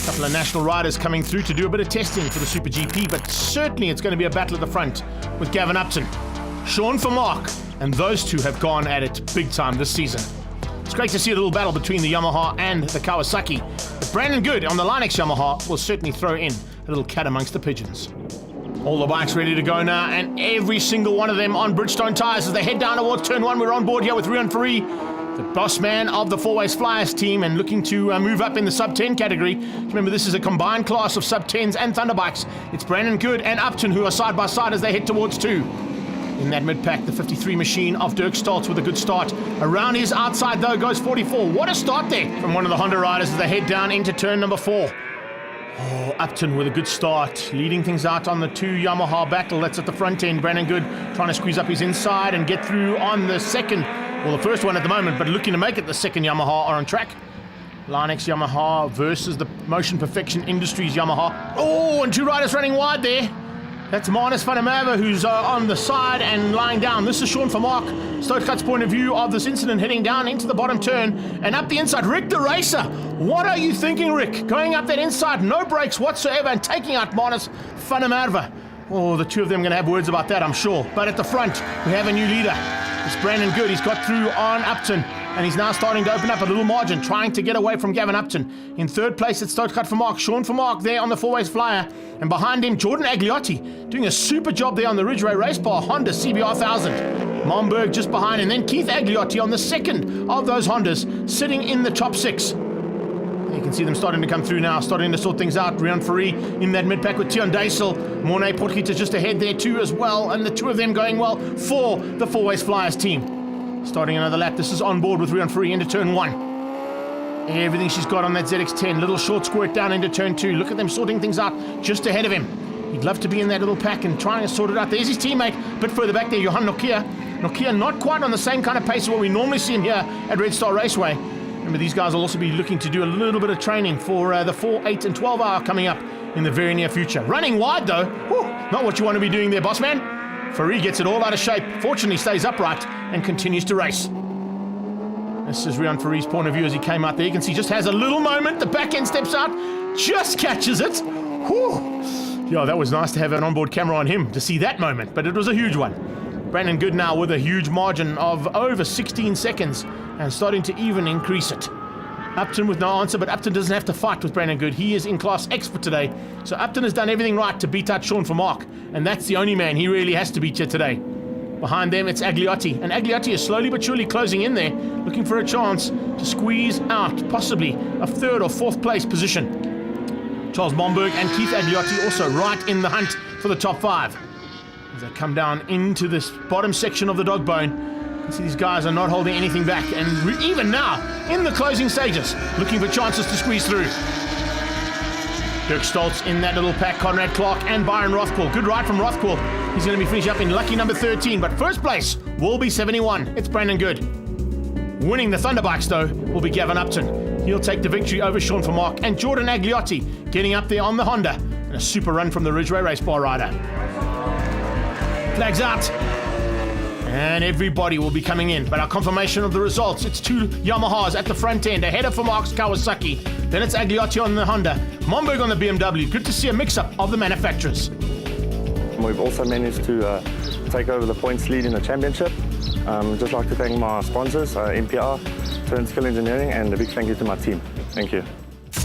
A couple of national riders coming through to do a bit of testing for the Super GP, but certainly it's going to be a battle at the front with Gavin Upton, SHAUN VERMAAK, and those two have gone at it big time this season. It's great to see a little battle between the Yamaha and the Kawasaki, but Brandon Good on the Linex Yamaha will certainly throw in a little cat amongst the pigeons. All the bikes ready to go now, and every single one of them on Bridgestone tyres as they head down towards turn one. We're on board here with RIAAN FOURIE, the boss man of the Four Ways Flyers team, and looking to move up in the sub-10 category. Remember, this is a combined class of sub-10s and Thunderbikes. It's Brandon Good and Upton who are side by side as they head towards two. In that mid-pack, the 53 machine of Dirk Stoltz with a good start. Around his outside, though, goes 44. What a start there from one of the Honda riders as they head down into turn number 4. Oh, Upton with a good start, leading things out on the two Yamaha battle. That's at the front end. Brandon Good trying to squeeze up his inside and get through on the second, well, the first one at the moment, but looking to make it the second Yamaha are on track. Linex Yamaha versus the Motion Perfection Industries Yamaha. Oh, and two riders running wide there. That's Marnus van der Merwe, who's on the side and lying down. This is SHAUN VERMAAK, Stoutcut's point of view of this incident, heading down into the bottom turn and up the inside. Rick the Racer, what are you thinking, Rick? Going up that inside, no brakes whatsoever, and taking out Marnus van der Merwe. Oh, the two of them are going to have words about that, I'm sure. But at the front, we have a new leader. It's Brandon Good. He's got through on Upton, and he's now starting to open up a little margin, trying to get away from Gavin Upton. In third place, it's Stoutcut VERMAAK, SHAUN VERMAAK there on the four-ways flyer. And behind him, Jordan Agliotti, doing a super job there on the Ridgeway race bar, Honda CBR 1000. Momberg just behind, and then Keith Agliotti on the second of those Hondas, sitting in the top 6. You can see them starting to come through now, starting to sort things out. RIAAN FOURIE in that mid-pack with Tian Deisel. Mornay Potgieter just ahead there too as well, and the two of them going well for the Four Ways Flyers team. Starting another lap, this is on board with RIAAN FOURIE into turn 1. Everything she's got on that ZX-10, little short squirt down into turn 2. Look at them sorting things out just ahead of him. He'd love to be in that little pack and trying to sort it out. There's his teammate, a bit further back there, Johan Nokia. Nokia not quite on the same kind of pace as what we normally see him here at Red Star Raceway. Remember, these guys will also be looking to do a little bit of training for the 4, 8 and 12 hour coming up in the very near future. Running wide though, whew, not what you want to be doing there, boss man. FOURIE gets it all out of shape, fortunately stays upright and continues to race. This is RIAAN FOURIE's point of view as he came out there. You can see just has a little moment, the back end steps out, just catches it. Whew. Yeah, that was nice to have an onboard camera on him to see that moment, but it was a huge one. Brandon Good now with a huge margin of over 16 seconds and starting to even increase it. Upton with no answer, but Upton doesn't have to fight with Brandon Good. He is in class X for today. So Upton has done everything right to beat out SHAUN VERMAAK, and that's the only man he really has to beat here today. Behind them, it's Agliotti, and Agliotti is slowly but surely closing in there, looking for a chance to squeeze out possibly a 3rd or 4th place position. Charles Momberg and Keith Agliotti also right in the hunt for the top 5. As they come down into this bottom section of the dog bone, you see these guys are not holding anything back, and even now, in the closing stages, looking for chances to squeeze through. Dirk Stoltz in that little pack, Conrad Clark and Byron Rothquell. Good ride from Rothquell. He's going to be finishing up in lucky number 13, but first place will be 71. It's Brandon Good. Winning the Thunderbikes, though, will be Gavin Upton. He'll take the victory over SHAUN VERMAAK, and Jordan Agliotti getting up there on the Honda. And a super run from the Ridgeway race bar rider. Flags out. And everybody will be coming in. But our confirmation of the results, it's two Yamahas at the front end, ahead of VERMAAK's Kawasaki. Then it's Agliotti on the Honda, Momberg on the BMW. Good to see a mix-up of the manufacturers. We've also managed to take over the points lead in the championship. Just like to thank my sponsors, NPR, Turn Skill Engineering, and a big thank you to my team. Thank you.